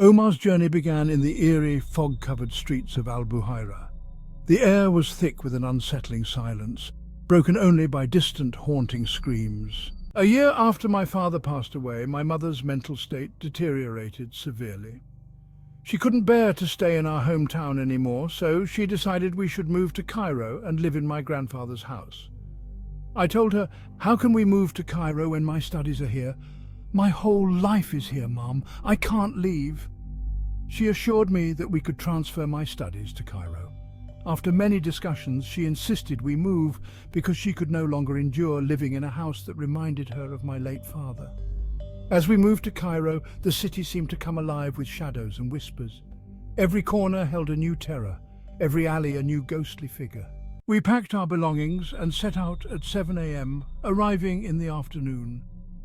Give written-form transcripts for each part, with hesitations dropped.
Omar's journey began in the eerie, fog-covered streets of Al-Buhaira. The air was thick with an unsettling silence, broken only by distant, haunting screams. A year after my father passed away, my mother's mental state deteriorated severely. She couldn't bear to stay in our hometown anymore, so she decided we should move to Cairo and live in my grandfather's house. I told her, "How can we move to Cairo when my studies are here? My whole life is here, Mom. I can't leave." She assured me that we could transfer my studies to Cairo. After many discussions, she insisted we move because she could no longer endure living in a house that reminded her of my late father. As we moved to Cairo, the city seemed to come alive with shadows and whispers. Every corner held a new terror, every alley a new ghostly figure. We packed our belongings and set out at 7 a.m., arriving in the afternoon.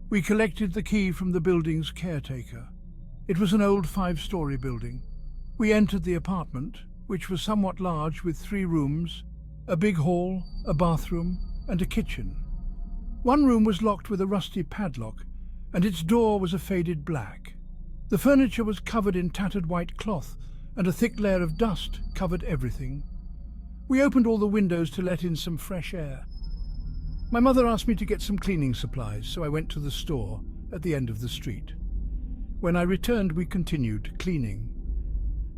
We collected the key from the building's caretaker. It was an old 5-story building. We entered the apartment, which was somewhat large with 3 rooms, a big hall, a bathroom, and a kitchen. One room was locked with a rusty padlock, and its door was a faded black. The furniture was covered in tattered white cloth, and a thick layer of dust covered everything. We opened all the windows to let in some fresh air. My mother asked me to get some cleaning supplies, so I went to the store at the end of the street. When I returned, we continued cleaning.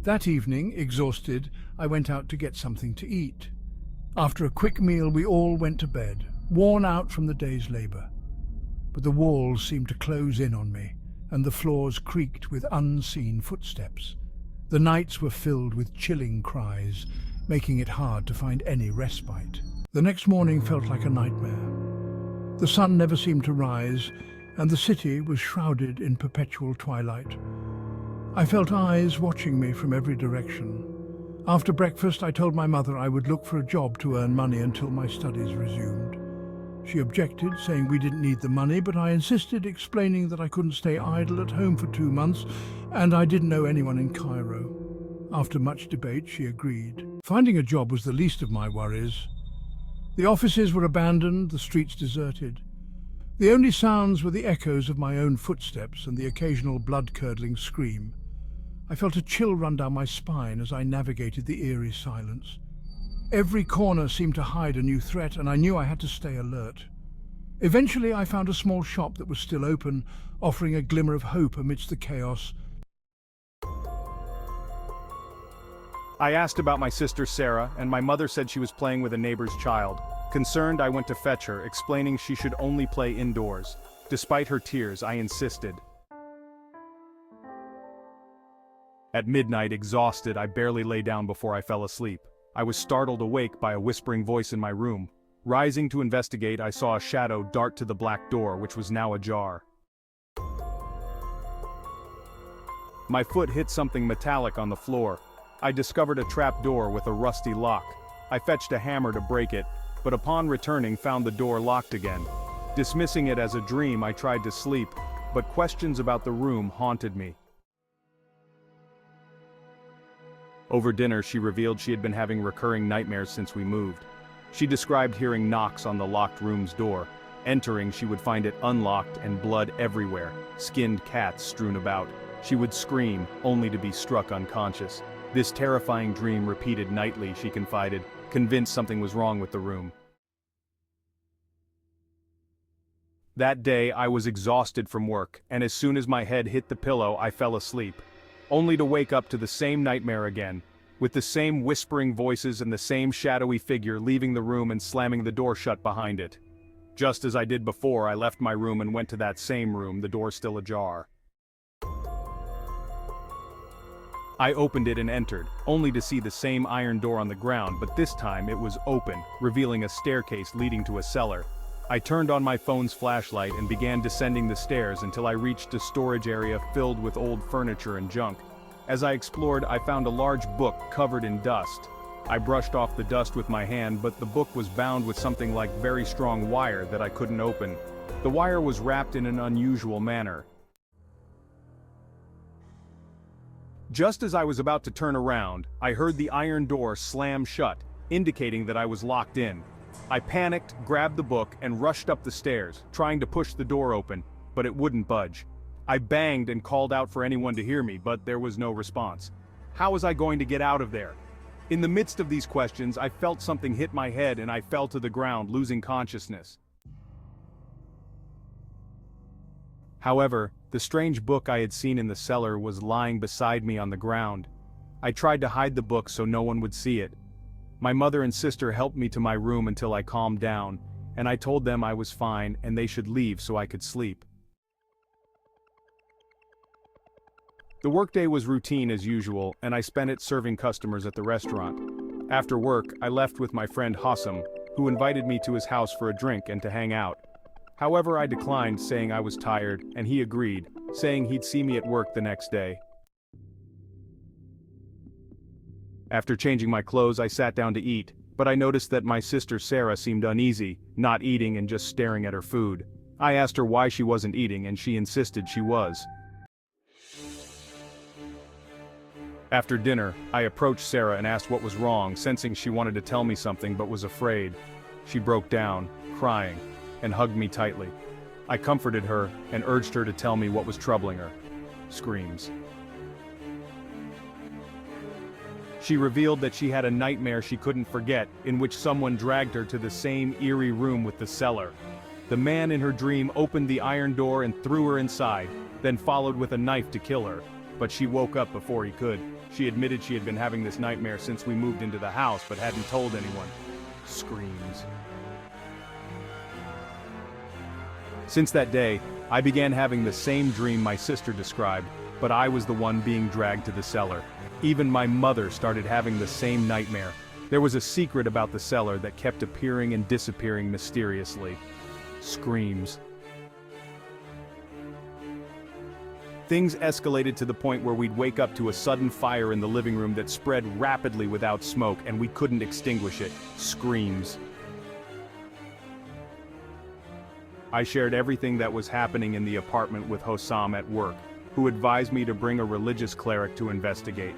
That evening, exhausted, I went out to get something to eat. After a quick meal, we all went to bed, worn out from the day's labor. But the walls seemed to close in on me, and the floors creaked with unseen footsteps. The nights were filled with chilling cries, making it hard to find any respite. The next morning felt like a nightmare. The sun never seemed to rise, and the city was shrouded in perpetual twilight. I felt eyes watching me from every direction. After breakfast, I told my mother I would look for a job to earn money until my studies resumed. She objected, saying we didn't need the money, but I insisted, explaining that I couldn't stay idle at home for 2 months, and I didn't know anyone in Cairo. After much debate, she agreed. Finding a job was the least of my worries. The offices were abandoned, the streets deserted. The only sounds were the echoes of my own footsteps and the occasional blood-curdling scream. I felt a chill run down my spine as I navigated the eerie silence. Every corner seemed to hide a new threat, and I knew I had to stay alert. Eventually, I found a small shop that was still open, offering a glimmer of hope amidst the chaos. I asked about my sister Sarah, and my mother said she was playing with a neighbor's child. Concerned, I went to fetch her, explaining she should only play indoors. Despite her tears, I insisted. At midnight, exhausted, I barely lay down before I fell asleep. I was startled awake by a whispering voice in my room. Rising to investigate, I saw a shadow dart to the black door, which was now ajar. My foot hit something metallic on the floor. I discovered a trap door with a rusty lock. I fetched a hammer to break it, but upon returning found the door locked again. Dismissing it as a dream, I tried to sleep, but questions about the room haunted me. Over dinner, she revealed she had been having recurring nightmares since we moved. She described hearing knocks on the locked room's door. Entering, she would find it unlocked and blood everywhere, skinned cats strewn about. She would scream, only to be struck unconscious. This terrifying dream repeated nightly, she confided, convinced something was wrong with the room. That day, I was exhausted from work, and as soon as my head hit the pillow, I fell asleep, only to wake up to the same nightmare again, with the same whispering voices and the same shadowy figure leaving the room and slamming the door shut behind it. Just as I did before, I left my room and went to that same room, the door still ajar. I opened it and entered, only to see the same iron door on the ground, but this time it was open, revealing a staircase leading to a cellar. I turned on my phone's flashlight and began descending the stairs until I reached a storage area filled with old furniture and junk. As I explored, I found a large book covered in dust. I brushed off the dust with my hand, but the book was bound with something like very strong wire that I couldn't open. The wire was wrapped in an unusual manner. Just as I was about to turn around, I heard the iron door slam shut, indicating that I was locked in. I panicked, grabbed the book, and rushed up the stairs, trying to push the door open, but it wouldn't budge. I banged and called out for anyone to hear me, but there was no response. How was I going to get out of there? In the midst of these questions, I felt something hit my head and I fell to the ground, losing consciousness. However, the strange book I had seen in the cellar was lying beside me on the ground. I tried to hide the book so no one would see it. My mother and sister helped me to my room until I calmed down, and I told them I was fine and they should leave so I could sleep. The workday was routine as usual, and I spent it serving customers at the restaurant. After work, I left with my friend Hassam, who invited me to his house for a drink and to hang out. However, I declined, saying I was tired, and he agreed, saying he'd see me at work the next day. After changing my clothes, I sat down to eat, but I noticed that my sister Sarah seemed uneasy, not eating and just staring at her food. I asked her why she wasn't eating, and she insisted she was. After dinner, I approached Sarah and asked what was wrong, sensing she wanted to tell me something but was afraid. She broke down, crying, and hugged me tightly. I comforted her and urged her to tell me what was troubling her. Screams. She revealed that she had a nightmare she couldn't forget, in which someone dragged her to the same eerie room with the cellar. The man in her dream opened the iron door and threw her inside, then followed with a knife to kill her. But she woke up before he could. She admitted she had been having this nightmare since we moved into the house but hadn't told anyone. Screams. Since that day, I began having the same dream my sister described, but I was the one being dragged to the cellar. Even my mother started having the same nightmare. There was a secret about the cellar that kept appearing and disappearing mysteriously. Screams. Things escalated to the point where we'd wake up to a sudden fire in the living room that spread rapidly without smoke and we couldn't extinguish it. Screams. I shared everything that was happening in the apartment with Hossam at work, who advised me to bring a religious cleric to investigate.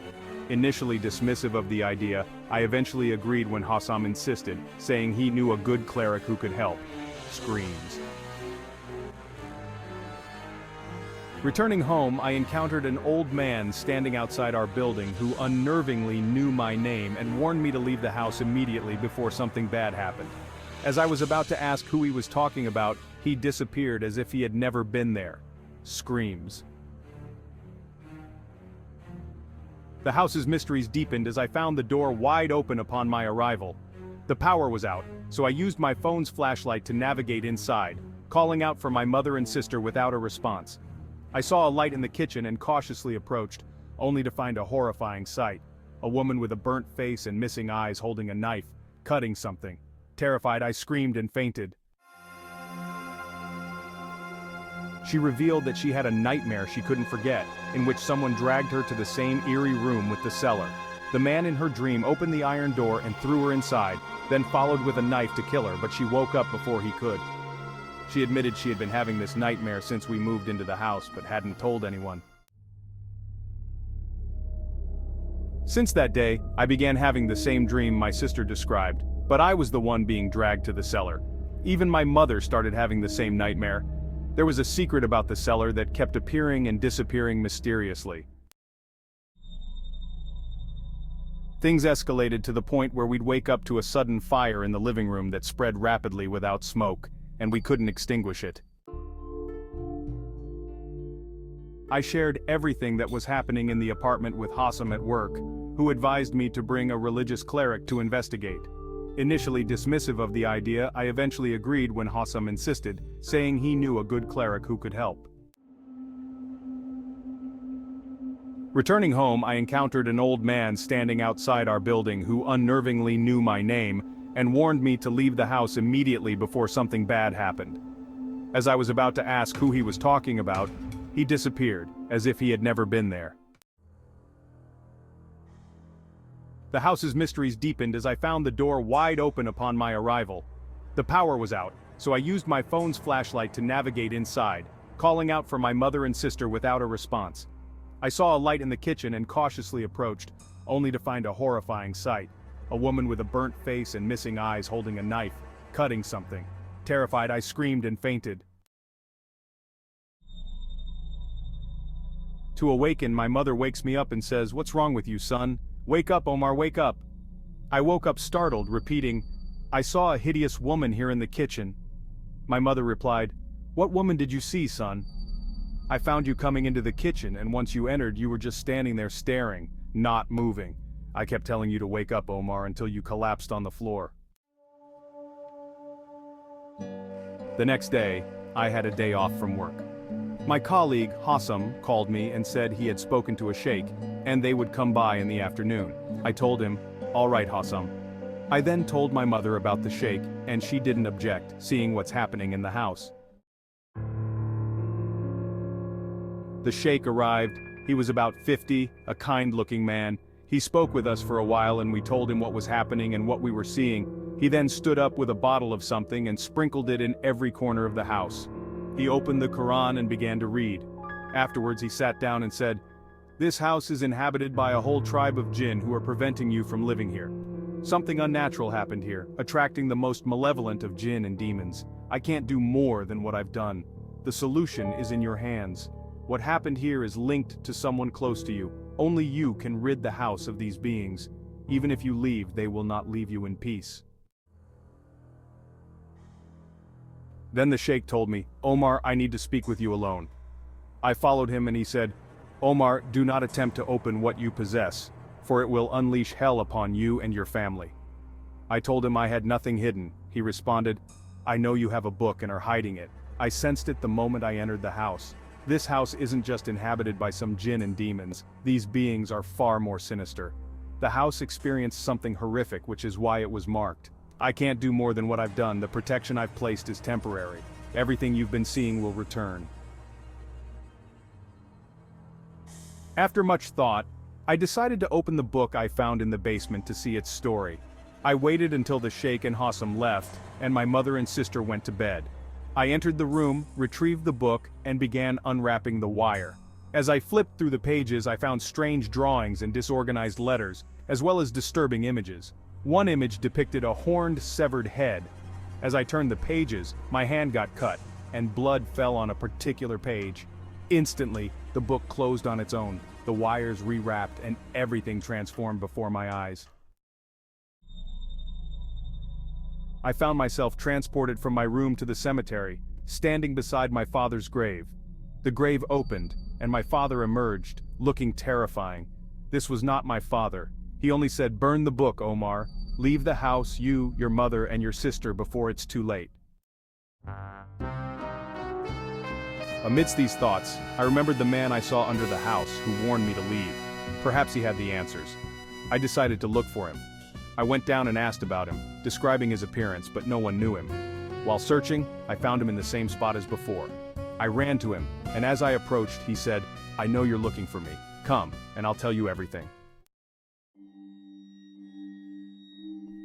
Initially dismissive of the idea, I eventually agreed when Hossam insisted, saying he knew a good cleric who could help. Screams. Returning home, I encountered an old man standing outside our building who unnervingly knew my name and warned me to leave the house immediately before something bad happened. As I was about to ask who he was talking about, he disappeared as if he had never been there. Screams. The house's mysteries deepened as I found the door wide open upon my arrival. The power was out, so I used my phone's flashlight to navigate inside, calling out for my mother and sister without a response. I saw a light in the kitchen and cautiously approached, only to find a horrifying sight. A woman with a burnt face and missing eyes holding a knife, cutting something. Terrified, I screamed and fainted. She revealed that she had a nightmare she couldn't forget, in which someone dragged her to the same eerie room with the cellar. The man in her dream opened the iron door and threw her inside, then followed with a knife to kill her, but she woke up before he could. She admitted she had been having this nightmare since we moved into the house but hadn't told anyone. Since that day, I began having the same dream my sister described, but I was the one being dragged to the cellar. Even my mother started having the same nightmare. There was a secret about the cellar that kept appearing and disappearing mysteriously. Things escalated to the point where we'd wake up to a sudden fire in the living room that spread rapidly without smoke, and we couldn't extinguish it. I shared everything that was happening in the apartment with Hassam at work, who advised me to bring a religious cleric to investigate. Initially dismissive of the idea, I eventually agreed when Hassam insisted, saying he knew a good cleric who could help. Returning home, I encountered an old man standing outside our building who unnervingly knew my name and warned me to leave the house immediately before something bad happened. As I was about to ask who he was talking about, he disappeared, as if he had never been there. The house's mysteries deepened as I found the door wide open upon my arrival. The power was out, so I used my phone's flashlight to navigate inside, calling out for my mother and sister without a response. I saw a light in the kitchen and cautiously approached, only to find a horrifying sight. A woman with a burnt face and missing eyes holding a knife, cutting something. Terrified, I screamed and fainted. To awaken, my mother wakes me up and says, "What's wrong with you, son? Wake up, Omar, wake up." I woke up startled, repeating, "I saw a hideous woman here in the kitchen." My mother replied, "What woman did you see, son?" "I found you coming into the kitchen, and once you entered, you were just standing there staring, not moving. I kept telling you to wake up, Omar, until you collapsed on the floor." The next day, I had a day off from work. My colleague, Hassam, called me and said he had spoken to a sheikh, and they would come by in the afternoon. I told him, "All right, Hassam." I then told my mother about the sheikh, and she didn't object, seeing what's happening in the house. The sheikh arrived. He was about 50, a kind-looking man. He spoke with us for a while and we told him what was happening and what we were seeing. He then stood up with a bottle of something and sprinkled it in every corner of the house. He opened the Quran and began to read. Afterwards he sat down and said, "This house is inhabited by a whole tribe of jinn who are preventing you from living here. Something unnatural happened here, attracting the most malevolent of jinn and demons. I can't do more than what I've done. The solution is in your hands. What happened here is linked to someone close to you. Only you can rid the house of these beings. Even if you leave, they will not leave you in peace." Then the sheikh told me, "Omar, I need to speak with you alone." I followed him and he said, "Omar, do not attempt to open what you possess, for it will unleash hell upon you and your family." I told him I had nothing hidden. He responded, "I know you have a book and are hiding it. I sensed it the moment I entered the house. This house isn't just inhabited by some jinn and demons. These beings are far more sinister. The house experienced something horrific, which is why it was marked. I can't do more than what I've done. The protection I've placed is temporary. Everything you've been seeing will return." After much thought, I decided to open the book I found in the basement to see its story. I waited until the sheikh and Hassam left, and my mother and sister went to bed. I entered the room, retrieved the book, and began unwrapping the wire. As I flipped through the pages, I found strange drawings and disorganized letters, as well as disturbing images. One image depicted a horned, severed head. As I turned the pages, my hand got cut, and blood fell on a particular page. Instantly, the book closed on its own, the wires rewrapped, and everything transformed before my eyes. I found myself transported from my room to the cemetery, standing beside my father's grave. The grave opened, and my father emerged, looking terrifying. This was not my father. He only said, "Burn the book, Omar. Leave the house, you, your mother, and your sister before it's too late." Amidst these thoughts, I remembered the man I saw under the house who warned me to leave. Perhaps he had the answers. I decided to look for him. I went down and asked about him, describing his appearance, but no one knew him. While searching, I found him in the same spot as before. I ran to him, and as I approached, he said, "I know you're looking for me. Come, and I'll tell you everything."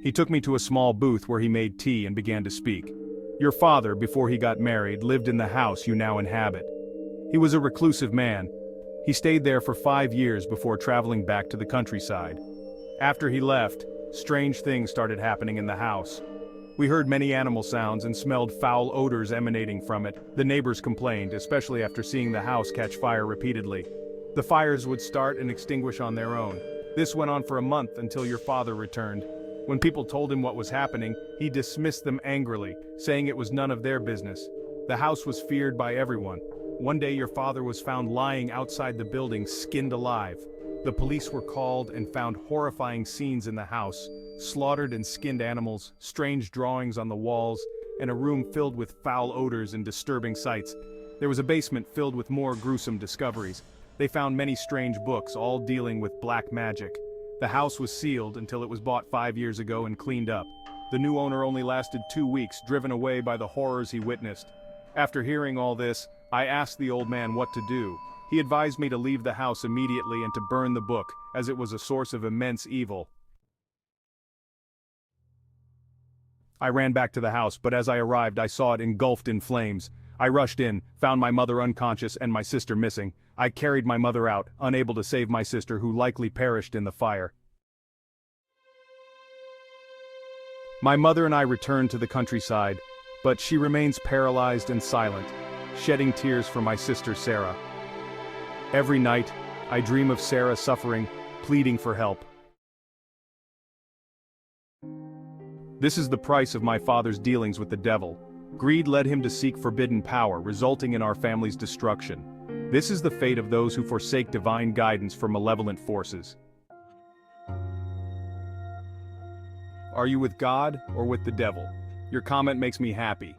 He took me to a small booth where he made tea and began to speak. "Your father, before he got married, lived in the house you now inhabit. He was a reclusive man. He stayed there for 5 years before traveling back to the countryside. After he left, strange things started happening in the house. We heard many animal sounds and smelled foul odors emanating from it. The neighbors complained, especially after seeing the house catch fire repeatedly. The fires would start and extinguish on their own. This went on for a month until your father returned. When people told him what was happening, he dismissed them angrily, saying it was none of their business. The house was feared by everyone. One day your father was found lying outside the building, skinned alive. The police were called and found horrifying scenes in the house: slaughtered and skinned animals, strange drawings on the walls, and a room filled with foul odors and disturbing sights. There was a basement filled with more gruesome discoveries. They found many strange books, all dealing with black magic. The house was sealed until it was bought 5 years ago and cleaned up. The new owner only lasted 2 weeks, driven away by the horrors he witnessed. After hearing all this, I asked the old man what to do. He advised me to leave the house immediately and to burn the book, as it was a source of immense evil. I ran back to the house, but as I arrived I saw it engulfed in flames. I rushed in, found my mother unconscious and my sister missing. I carried my mother out, unable to save my sister, who likely perished in the fire. My mother and I returned to the countryside, but she remains paralyzed and silent, shedding tears for my sister Sarah. Every night, I dream of Sarah suffering, pleading for help. This is the price of my father's dealings with the devil. Greed led him to seek forbidden power, resulting in our family's destruction. This is the fate of those who forsake divine guidance for malevolent forces. Are you with God or with the devil? Your comment makes me happy.